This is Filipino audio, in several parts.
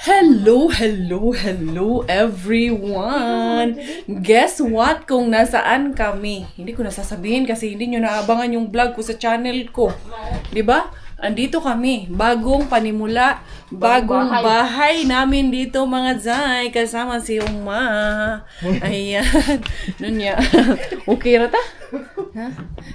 Hello, hello, hello everyone! Guess what? Kung nasaan kami. Hindi ko nasasabihin kasi hindi nyo naabangan yung vlog ko sa channel ko. 'Di ba? Andito kami. Bagong panimula. Bagong bahay namin dito mga Zay. Kasama si Uma. Ayan. Nunya. Okay ra ta? Ha?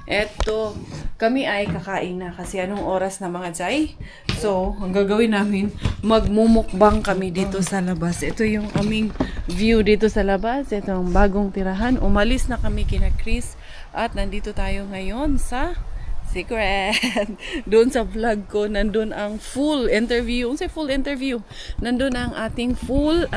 Eto. Kami ay kakain na kasi anong oras na mga Zay? So, ang gagawin namin, magmumukbang kami dito sa labas. Ito yung aming view dito sa labas. Ito ang bagong tirahan. Umalis na kami kina Chris at nandito tayo ngayon sa secret. Doon sa vlog ko, nandun ang full interview. Unsa full interview? Nandun ang ating full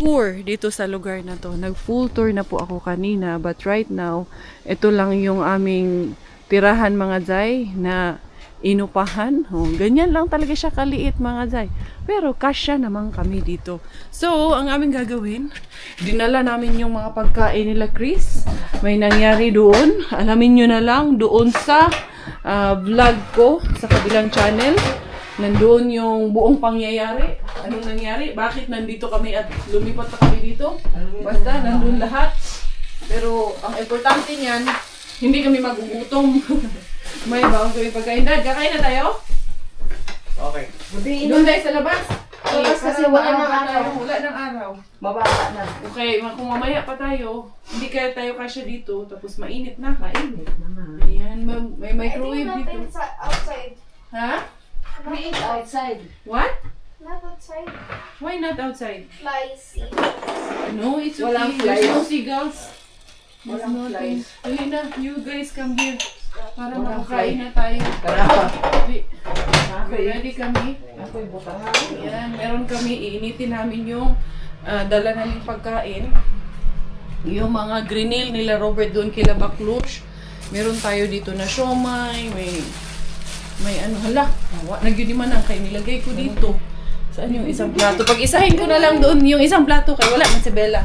tour dito sa lugar na to. Nag-full tour na po ako kanina. But right now, ito lang yung aming tirahan mga Zay na inupahan. Oh, ganyan lang talaga siya kaliit mga Zay. Pero kasya naman kami dito. So, ang aming gagawin, dinala namin yung mga pagkain nila Chris. May nangyari doon. Alamin nyo na lang doon sa vlog ko sa kabilang channel. Nandoon yung buong pangyayari. Anong nangyari? Bakit nandito kami at lumipat na kami dito? Basta nandun lahat. Pero ang importante niyan, hindi kami magugutom. May baon kami pagkain. Dad, kakain na tayo? Okay. Doon tayo sa labas. Labas kasi wala ng araw. Wala ng araw. Mababa na. Okay, kung mamaya pa tayo, hindi kaya tayo kasya dito, tapos mainit na. Mainit naman. Ayan, may microwave dito. Outside. Ha? Mainit outside. What? Not outside. Why not outside? Flies. No, it's okay. Walang There's flies. no seagulls. There's Walang nothing. flies. Dali na, you guys come here. Para Walang makakain flies. na tayo. Tara. Ready kami. Ako'y butang. Ayan, meron kami. Iinitin namin yung dala namin pagkain. Yung mga grenil nila Robert doon kila Baklush. Meron tayo dito na siomay. May ano, hala. Nagyun man ang kay nilagay ko dito. Saan yung isang plato? Pag isahin ko na lang doon yung isang plato kay wala man si Bella.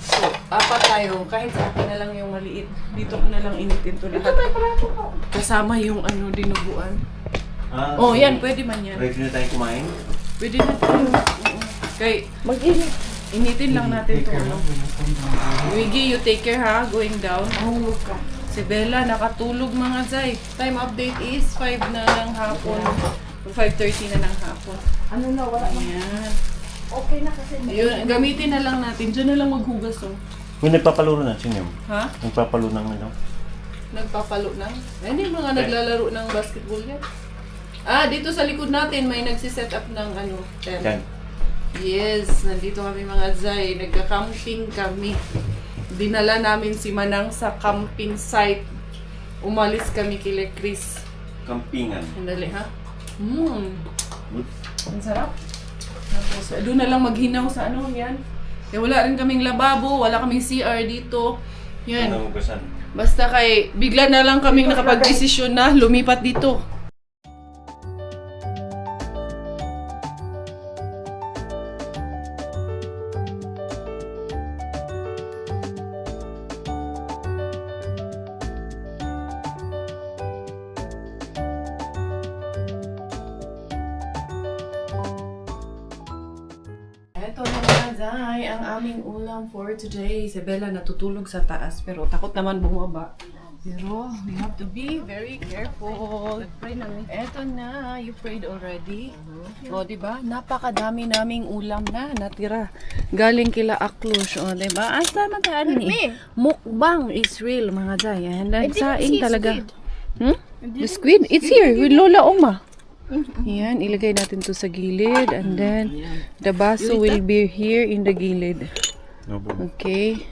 So, apat tayo. Kahit sa akin na lang yung maliit. Dito ko na lang initin to lahat. Kasama yung ano, dinuguan. Oh, yan. Pwede man yan. Ready na tayo kumain? Pwede na tayo. Oo. Kay, Mag-init. initin lang natin to. Ano. Wiggy, you take care ha, going down. Mahulog ka. Si Bella, nakatulog mga Zay. Time update is 5 na ng hapon. 5:30 na ng hapon. Ano na, wala na. Ayan. Okay na kasi. Ayun, gamitin na lang natin. Diyan na lang maghugas oh. Kung nagpapaluro na, sino yun? Ha? Nagpapalo ng ano? Nagpapalo na? Hindi mga naglalaro ng basketball yan. Ah, dito sa likod natin may nagsiset up ng ano, tent. Yan. Yes, nandito kami mga Zay. Nagka-camping kami. Dinala namin si Manang sa camping site. Umalis kami kila Chris. Kampingan. Sandali ha? Good. Ang sarap. Tapos, doon na lang maghinaw sa ano, yan. Kaya wala rin kaming lababo, wala kaming CR dito. Yan. Ano ugasan? Basta kay, bigla na lang kaming nakapag-desisyon na lumipat dito. Ito na mga Zay, ang aming ulam for today. Si Bella natutulog sa taas pero takot naman bumaba. Pero we have to be very careful. Ito na, you prayed already? O, diba? Napakadami naming ulam na natira. Galing kila Aklush, o, diba? Asa mataan ni? Mukbang is real, mga Zay. And nagsaing talaga. The squid? It's here with Lola Oma. Yan, ilagay natin to sa gilid and then the baso will be here in the gilid. Okay.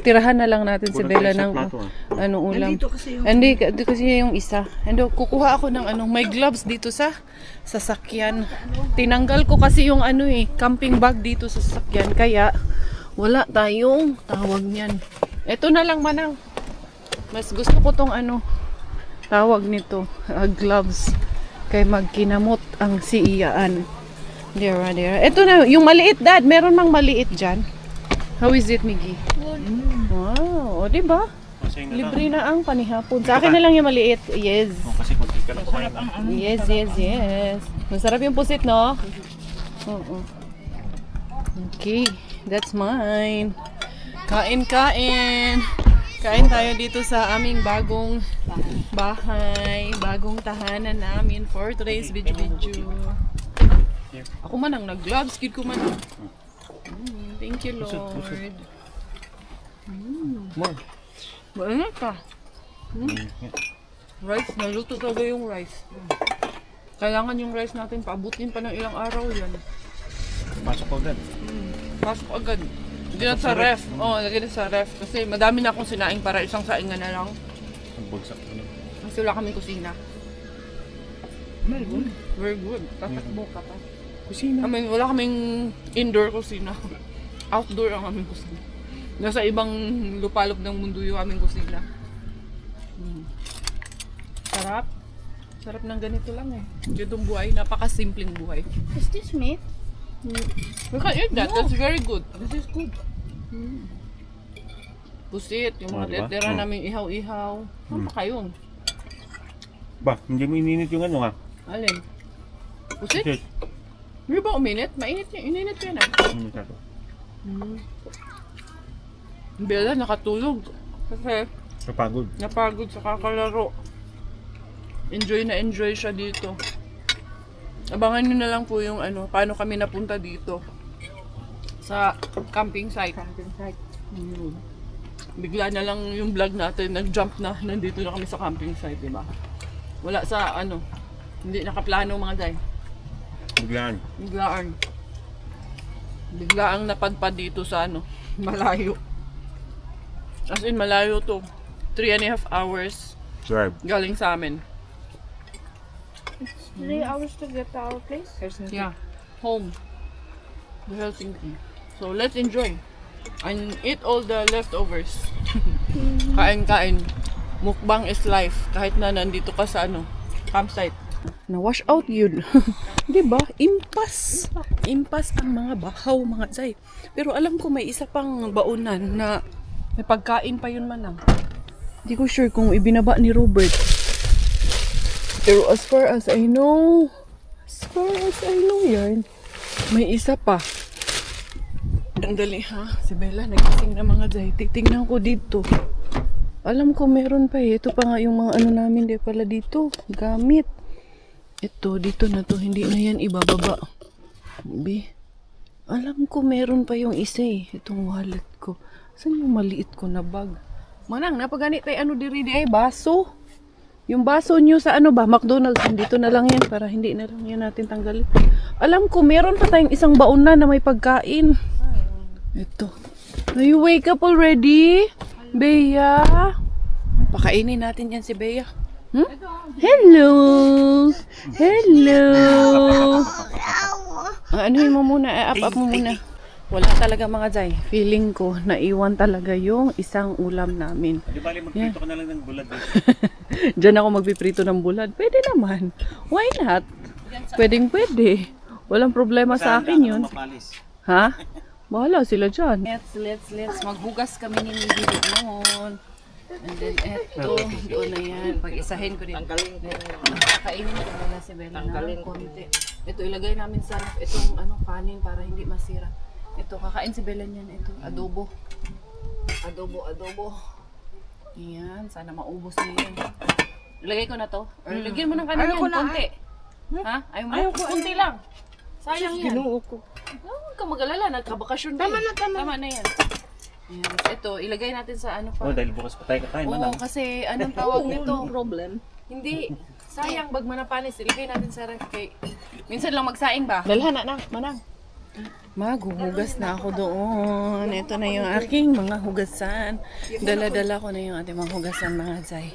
Tirahan na lang natin si Bella ng anong ulam. Hindi kasi yung isa. Ando kukuha ako ng ano, may gloves dito sa sasakyan. Tinanggal ko kasi yung ano camping bag dito sa sasakyan kaya wala tayong tawag niyan. Ito na lang Manang. Mas gusto ko tong ano tawag nito, gloves. Kay magkinamot ang siiyaan. There. Ito na, yung maliit dad. Meron mang maliit dyan. How is it, Miggy? Good. Wow, o diba? Libre na ang panihapon. Sa akin na lang yung maliit. Yes. Kasi kung di ka na kumain. Yes. Masarap yung pusit, no? Oo. Okay, that's mine. Kain. Kain tayo dito sa aming bagong bahay, bagong tahanan namin for today's video. Ako man ang nag-gloves, kid ko man. Thank you, Lord. More. Mainit ka. Rice, naluto talaga yung rice. Kailangan yung rice natin, paabutin pa ng ilang araw yan. Pasok ko agad. Pasok agad. Hindi na sa ref. Oo, lagyan na sa ref. Kasi madami na akong sinaing para isang saingan na lang. Ang bagsak ko na. Kasi wala kaming kusina. Very good. Very good. Tatakbo ka pa. Kusina. I mean, wala kaming indoor kusina. Outdoor ang aming kusina. Nasa ibang lupalop ng mundo yung aming kusina. Sarap. Sarap ng ganito lang eh. Ganitong buhay. Napakasimpleng buhay. Is this meat? You can eat that. That's very good. This is good. Pusit. Yung mga Diba? tetera namin ihaw-ihaw. Ano pa kayo? Ba, hindi mo ininit yung ano nga. Alin? Pusit? Shit. Hindi ba uminit? Mainit niya. Ininit niya na. Ininit na to. Bella nakatulog. Kasi Kapagod. napagod sa kakalaro. Enjoy na enjoy siya dito. Abangan nyo na lang po yung ano, paano kami napunta dito. Sa camping site. Bigla na lang yung vlog natin, nag-jump na, nandito na kami sa camping site, diba? Wala sa ano, hindi nakaplano mga day. Biglaan. Biglaang napadpad dito sa ano, malayo. As in malayo to. 3.5 hours Drive. galing sa amin. 3 hours to get to our place. Yeah, home. The Helsinki. So let's enjoy and eat all the leftovers. Kain. Mukbang is life. Kahit na nandito ka sa ano, campsite. Na-wash out yun. Diba? Impas ang mga bahaw, mga zay. Pero alam ko may isa pang baunan na may pagkain pa yun manang. Hindi ko sure kung ibinaba ni Robert. Pero as far as I know yan, may isa pa. Ang dali ha, si Bella nagising na mga zay. Titingnan ko dito. Alam ko meron pa eh. Ito pa nga yung mga ano namin di pala dito. Gamit. Ito, dito na to. Hindi na yan ibababa. Alam ko meron pa yung isa eh. Itong wallet ko. Saan yung maliit ko na bag? Manang, napaganit ay ano diri ay baso. Yung baso nyo sa ano ba, McDonald's, dito na lang yan para hindi na lang yan natin tanggalin. Alam ko, meron pa tayong isang baon na may pagkain. Ito. Are you wake up already? Bea? Pakainin natin yan si Bea. Hello! Anuhin mo muna, up mo muna. Wala talaga mga zay. Feeling ko, naiwan talaga yung isang ulam namin. Di bali, magprito ka na lang ng bulad dito. Diyan ako magpiprito ng bulad. Pwede naman. Why not? Pwede. Walang problema sa akin yun. Ha? Bahala sila dyan. Let's. Maghugas kami ni Bibi noon. And then eto, doon na yan. Pag-isahin ko din. Kakainin ko muna si Bella ng konti. Ito, ilagay namin sa itong kanin para hindi masira. Ito, kakain si Bella niyan. Ito, adobo. Ayan, sana maubos na yan. Ilagay ko na to. Or lagyan mo ng kanin yan, konti. Ha? Ayaw mo? Konti lang. Sayang yan. Ginuo ko. Huwag ka mag-alala, nagkabakasyon ka. Tama na yan. Ayan. Ito, ilagay natin sa ano pa. Oh, dahil bukas pa tayo kakain. Oo, kasi anong tawag nito? Problem. Hindi. Sayang, bag manapanis. Ilagay natin sa ref. Minsan lang magsaing ba? Dalhan na, manang. Maghuhugas na ako doon. Ito na yung aking mga hugasan. Dala-dala ko na yung ating mga hugasan, mga zay.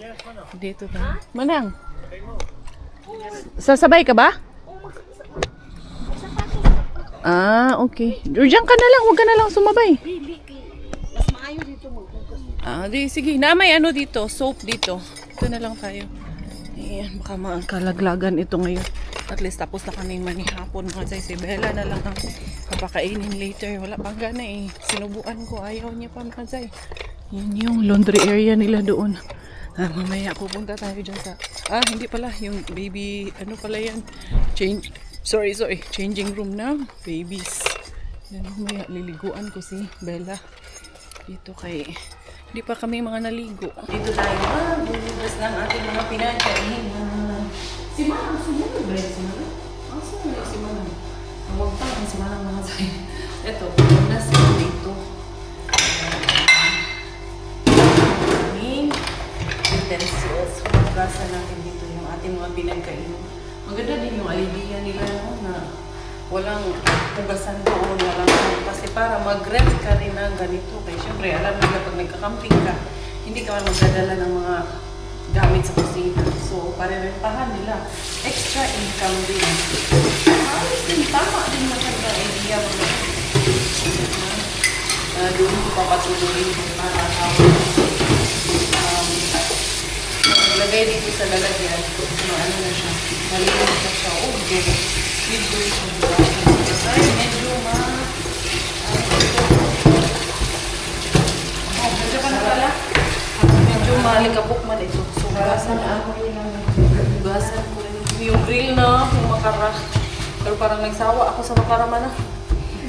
Dito ba? Manang. Sasabay ka ba? Ah, okay. Diyan ka na lang. Huwag ka na lang sumabay. Mas maayo dito maghugas. Sige. May ano dito. Soap dito. Ito na lang tayo. Ayan, baka makalaglagan ito ngayon. At least tapos na kami manihapon mga zay. Si Bella na lang ang kapakainin later. Wala pang gana eh. Sinubuan ko. Ayaw niya pa mga zay. Yan yung laundry area nila doon. Mamaya pupunta tayo dyan sa... hindi pala. Yung baby... Ano pala yan? Sorry. Changing room na. Babies. Yan, may liliguan ko si Bella. Dito kay... Hindi pa kami mga naligo. Dito tayo. Bubugas ng ating mga pinagkain. Si Manang, sumunod ba yun si Manang? Ang sumunod si Manang. Ang wag pa si Manang mga sa'yo. Ito, bubugas ko dito. Aming utensils. Bubugasan natin dito yung ating mga pinagkain. Maganda din yung idea nila no, na walang hugasan doon, walang kasi para mag-rent ka rin ng ganito. Kaya syempre, alam nila pag nagka-camping ka, hindi ka man magdadala ng mga gamit sa kusina. So, parerentahan nila. Extra income din. Ayos din, tama din maganda idea mo. Doon ko papatuloy para lagay dito sa lalagyan. Ano na siya. Malinis na siya. Okay. Dito siya. Ay, medyo medyo ka na pala. Medyo malikabok man ito. So, hugasan ko rin. Yung grill na, yung makara. Pero parang nagsawa ako sa makara man na.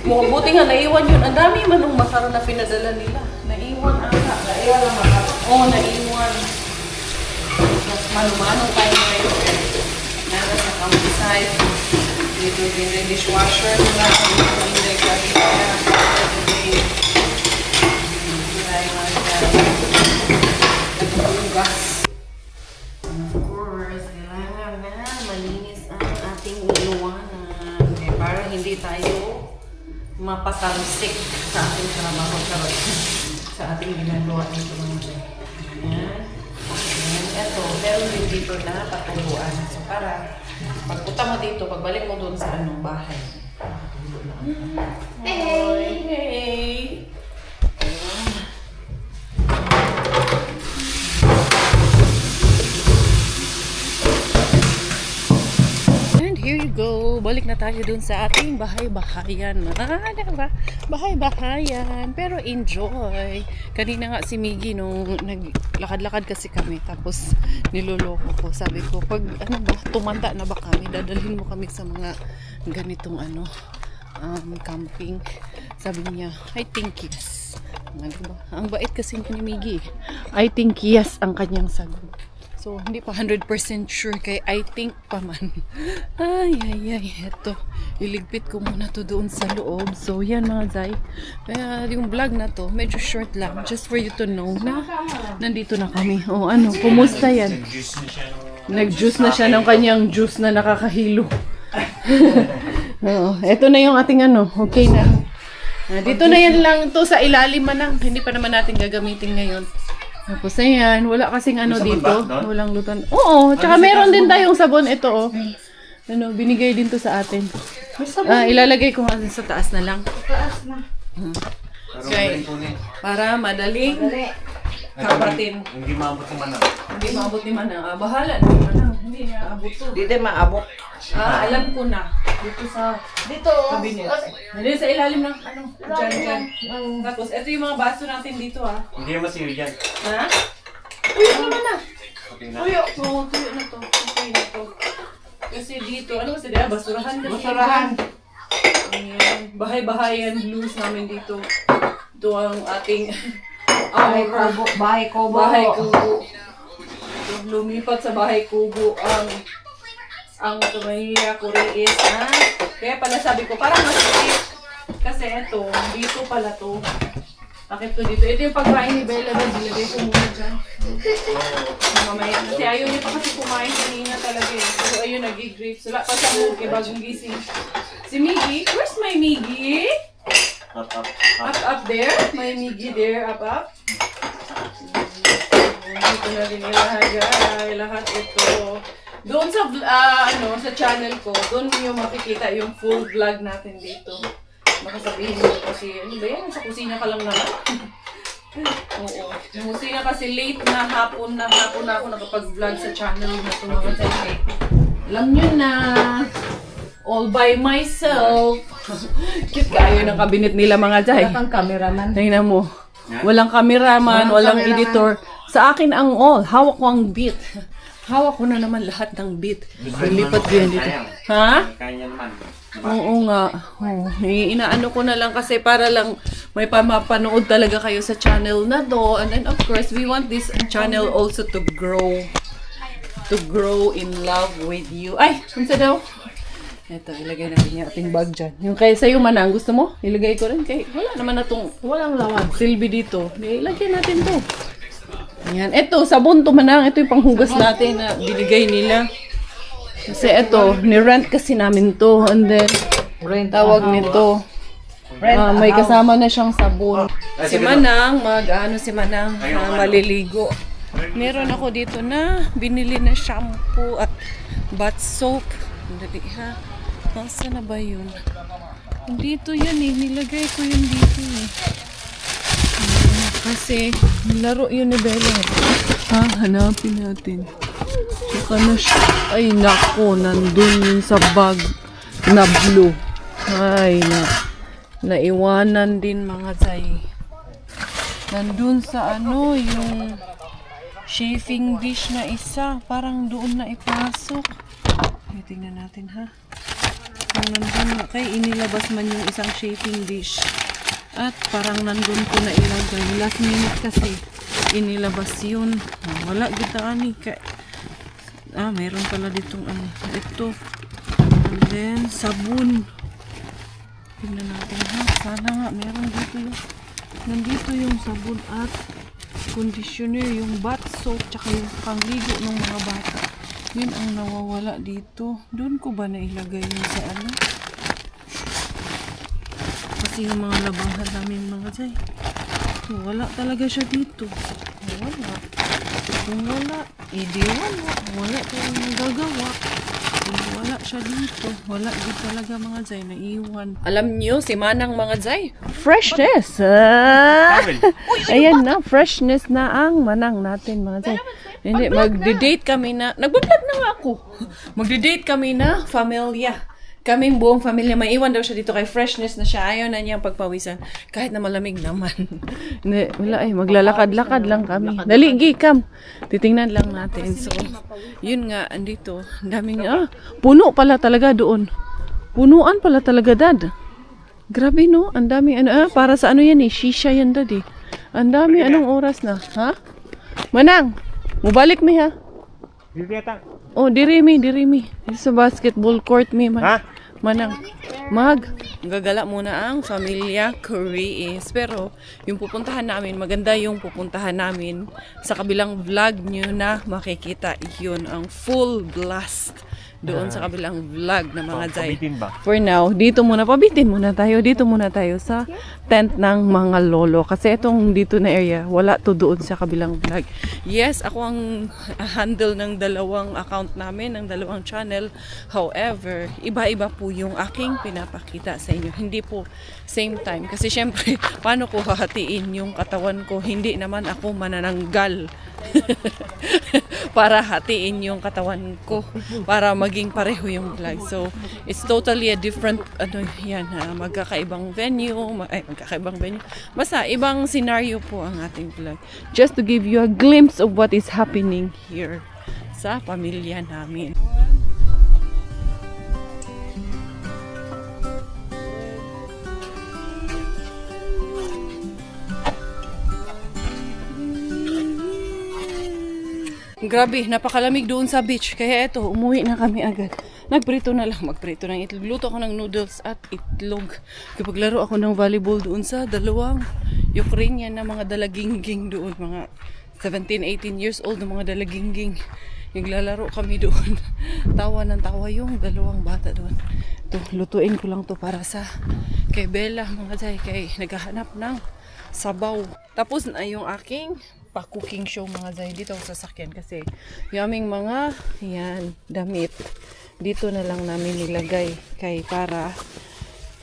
Buti nga, naiwan yun. Ang dami man ng makara na pinadala nila. Naiwan ata. Naiwan ang makara? Oo, naiwan. Mas manumano tayo ngayon. Nara sa campsite. Dito din yung dishwasher nila. Hindi ka rin. Nagpugas. Of course, kailangan na malinis ang ating inuwanan. Para hindi tayo mapatalsik sa ating trabaho sa ating ginagawa nito mga Ayan. Ito, meron din dito na patuluan. So, para pagpunta mo dito, pagbalik mo doon sa bahay. Hey! And here you go. Balik na tayo doon sa ating bahay-bahayan. Diba? Bahay-bahayan. Pero enjoy. Kanina nga si Miggy nung naglakad-lakad kasi kami. Tapos niloloko ko. Sabi ko, pag tumanda na ba kami, dadalhin mo kami sa mga ganitong camping. Sabi niya, I think yes. Diba? Ang bait kasi ni Miggy. I think yes ang kanyang sagot. So, hindi pa 100% sure kay I think pa man. Ay. Eto. Iligpit ko muna to doon sa loob. So, yan mga Zay. Kaya yung vlog na to, medyo short lang. Just for you to know na nandito na kami. O kumusta yan? Nag-juice na siya ng kanyang juice na nakakahilo. Eto na yung ating okay na. Dito na yan lang to sa ilalim man. Hindi pa naman natin gagamitin ngayon. Tapos ayan, wala kasing dito. Walang lutan. Oo, tsaka meron din tayong sabon. Ito binigay din to sa atin. Ilalagay ko nga sa taas na lang. Taas na. Okay. Para madaling kapatin. Hindi maabot yung manang. Hindi maabot ni Manang. Bahala na Manang. Hindi niya abot to. Hindi maabot. Alam ko na. Dito sa cabinet. Hindi sa ilalim ng dyan. Tapos, ito yung mga baso natin dito Hindi naman siyo dyan. Ha? Tuyo naman na. Okay na. Tuyo na to. Okay na to. Kasi dito, kasi dito? Basurahan kasi. Basurahan. Ayan. Bahay-bahayan blues namin dito. Ito ang ating Bahay kubo. Bahay kubo. Lumipat sa bahay kubo ang Tumahia Kuriis Kaya pala sabi ko, parang masakit. Kasi ito, dito pala to. Bakit to dito? Ito yung pagkain ni Bella na dilagay ko muna dyan. Mamaya. Kasi ayaw niya pa kasi kumain kanina talaga So ayun, nag-grapes. Wala pa sa mood kay bagong gising. Si Miggy, where's my Miggy? Up there? My Miggy there, up. Dito na rin ilahagay. Lahat ito. Doon sa sa channel ko, doon niyo makikita yung full vlog natin dito. Makasabihin mo kasi, ba yan? Sa kusina ka lang naman. Oo. Yung kusina kasi late na hapon na ako nakapag-vlog sa channel na ito mga tayo. Alam nyo na, all by myself. Cute kayo ng kabinet nila mga Jai. Walang cameraman. Tingnan mo. Walang cameraman, walang editor. Sa akin ang all. Hawak ko ang beat. Hawak ko na naman lahat ng bit. Lipat ko yan dito. Ha? Kaya naman. Oo nga. Oh, inaano ko na lang kasi para lang may mapanood talaga kayo sa channel na to. And then of course, we want this channel also to grow. To grow in love with you. Ay! Ano daw? Ito, ilagay natin yung ating bag dyan. Yung kaya sa'yo manang, gusto mo? Ilagay ko rin kay wala naman na tong walang lawan. Silbi dito. Ilagay natin to. Ayan. Ito, sabon to manang. Ito yung panghugas natin na binigay nila. Kasi ito, ni-rent kasi namin to. And then, tawag nito. May kasama na siyang sabon. Si Manang, si Manang, maliligo. Meron ako dito na binili na shampoo at bath soap. Dali ha. Nasaan na ba yun? Dito yan eh. Nilagay ko yun dito eh. Kasi, laro yun ni Bella. Ha? Hanapin natin. Saka na siya. Ay, nako. Nandun yun sa bag na blue. Ay, naiwanan din mga zay. Nandun sa ano, yung chafing dish na isa. Parang doon na ipasok. Tingnan natin ha. Kung nandun, kay inilabas man yung isang chafing dish. At parang nandun ko na ilagay. Last minute kasi inilabas yun. Wala kita ani. Meron pala ditong ano. Ito. And then, sabon. Tingnan natin ha. Sana nga, meron dito yung nandito yung sabon at conditioner, yung bath soap, tsaka yung pangligo ng mga bata. Yun ang nawawala dito. Doon ko ba nailagay yun sa ano? Kasi yung mga labahan namin mga zay. Wala talaga siya dito. Wala. Kung wala, edi wala. Wala tayong magagawa. Kung wala siya dito. Wala din talaga mga zay. Naiwan. Alam niyo, si Manang mga zay. Freshness! Ayan na, freshness na ang Manang natin mga zay. Hindi, magde-date kami na, nagbablog na nga ako. Magde-date kami na familia. Kaming buong familia, may iwan daw siya dito kay freshness na siya. Ayaw na niyang pagpawisan. Kahit na malamig naman. Hindi, wala maglalakad-lakad lang kami. Dali, Kam. Titingnan lang natin. So, yun nga, andito. Ang daming, puno pala talaga doon. Punuan pala talaga, Dad. Grabe, no? Ang daming, para sa ano yan eh. Shisha yan, Dad eh. Ang dami, anong oras na? Ha? Manang! Mubalik mi ha. Oh, diri mi. Dito sa basketball court mi man. Ha? Manang. Gagala muna ang Familia Correes. Pero yung pupuntahan namin, maganda yung pupuntahan namin. Sa kabilang vlog nyo na makikita yun ang full blast doon sa kabilang vlog na mga zay. For now, pabitin muna tayo. Dito muna tayo sa tent ng mga lolo. Kasi itong dito na area, wala to doon sa kabilang vlog. Yes, ako ang handle ng dalawang account namin, ng dalawang channel. However, iba-iba po yung aking pinapakita sa inyo. Hindi po same time. Kasi syempre, paano ko hahatiin yung katawan ko? Hindi naman ako manananggal. Para hatiin yung katawan ko. Para maging pareho yung vlog. So, it's totally a different, magkakaibang venue. Basta, ibang scenario po ang ating vlog. Just to give you a glimpse of what is happening here sa pamilya namin. Grabe, napakalamig doon sa beach. Kaya eto, umuwi na kami agad. Magprito ng itlog. Luto ako ng noodles at itlog. Kapaglaro ako ng volleyball doon sa dalawang Ukrainian na mga dalagingging doon. Mga 17-18 years old na mga dalagingging. Naglalaro kami doon. Tawa ng tawa yung dalawang bata doon. Ito, lutuin ko lang to para sa kay Bella, mga zay. Kay naghahanap ng sabaw. Tapos na yung aking pa-cooking show mga zay. Dito ako sasakyan kasi yung aming mga damit dito na lang namin nilagay kay para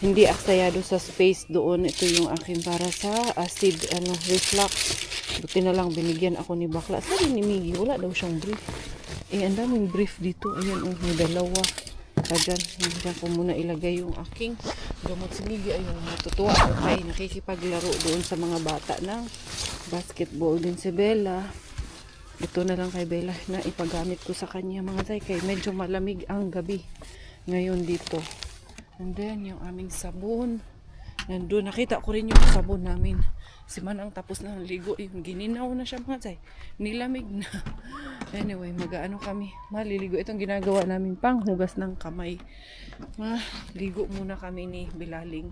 hindi aksayado sa space doon. Ito yung akin para sa acid reflux. Buti na lang binigyan ako ni bakla. Sabi ni Miggy, wala daw siyang brief. Ang daming brief dito. Ayan, may dalawa. Diyan ko muna ilagay yung aking gamot. Si Miggy ayun, matutuwa ako kay nakikipaglaro doon sa mga bata ng basketball din si Bella. Ito na lang kay Bella na ipagamit ko sa kanya mga zay. Kay medyo malamig ang gabi ngayon dito. And then yung aming sabon. Nandun, nakita ko rin yung sabon namin. Si Manang tapos na ligo. Yung gininaw na siya mga zay. Nilamig na. Anyway, mag-ano kami. Maliligo. Itong ginagawa namin panghugas ng kamay. Maligo muna kami ni Bilaling.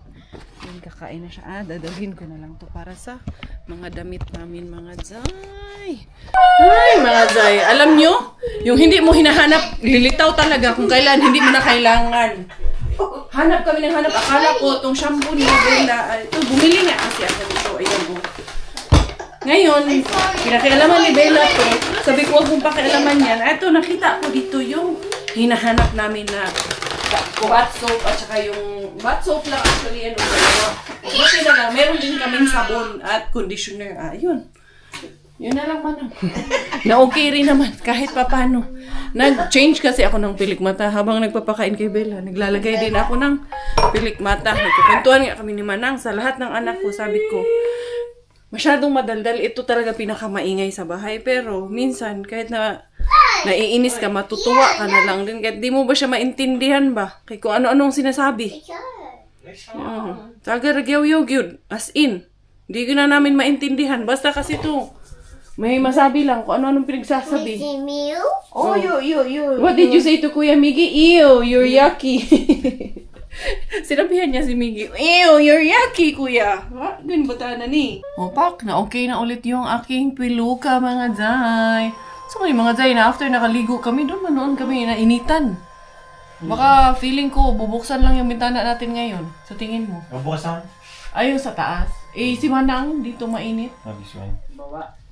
Yung kakain na siya. Dadalhin ko na lang to para sa mga damit namin mga zay. Ay, mga zay. Alam nyo, yung hindi mo hinahanap, lilitaw talaga kung kailan hindi mo na kailangan. Hanap kami ng hanap. Akala ko itong shampoo ni Bella. Ito, bumili nga kasi ako dito. Ayan mo. Ngayon, pinakialaman ni Bella to. Sabi ko, huwag mong pakialaman yan. Ito, nakita ko dito yung hinahanap namin na bath soap at saka yung bath soap lang actually. Ano, buti na lang. Meron din kaming sabon at conditioner. Ayun. Yun na lang Manang. Na okay rin naman kahit papano. Nag-change kasi ako ng pilik mata habang nagpapakain kay Bella. Naglalagay din ako ng pilik mata. Nagkukuntuan nga kami ni Manang sa lahat ng anak ko. Sabi ko, masyadong madaldal. Ito talaga pinakamaingay sa bahay. Pero minsan kahit na naiinis ka, matutuwa ka na lang din. Kahit di mo ba siya maintindihan ba? Kaya kung ano-anong sinasabi. Taga-ragyaw-yaw yun. As in. Hindi ko na namin maintindihan. Basta kasi ito. May masabi lang kung ano-anong pinagsasabi. Oh, you. What did you say to Kuya Miggy? Ew, you're yucky. Sinabihan niya si Miggy, ew, you're yucky, Kuya. Ha? Ganun ba tayo na ni? O, pak, na okay na ulit yung aking piluka, mga zay. So, mga zay na after nakaligo kami, doon manoon kami nainitan. Baka feeling ko, bubuksan lang yung bintana natin ngayon. Sa tingin mo? Bukas na. Ayun sa taas. Eh, si Manang, dito mainit. This one.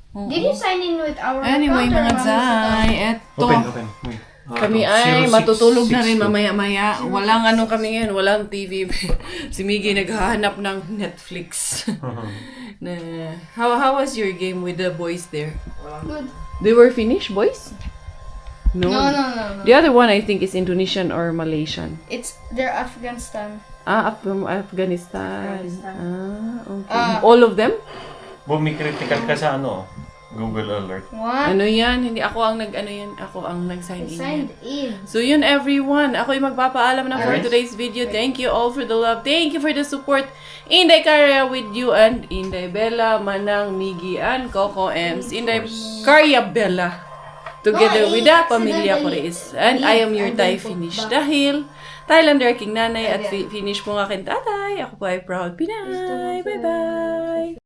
Did you sign in with our Anyway, account or mga Mama's zay, eto. Open. Kami ay matutulog na rin mamaya-maya. Walang ano kami ngayon, walang TV. Si Miggy naghahanap ng Netflix. Na, how was your game with the boys there? Good. They were finished, boys? No. No. The other one I think is Indonesian or Malaysian. They're Afghanistan. From Afghanistan. Okay. All of them? Bumi-critical ka sa ano? Google Alert. What? Ano yan? Hindi ako ang ako ang nag-sign in. Signed in. So yun everyone, ako ay magpapaalam na for today's video. Thank you all for the love. Thank you for the support. Inday Karya with you and Inday Bella, Manang, Miggy, and Coco Ems. Inday Karya Bella. Together with the Pamilya Correis. And I am your Thai Finish. Dahil Thailander King Nanay at finish mo nga aking tatay. Ako po ay proud Pinay. Bye-bye!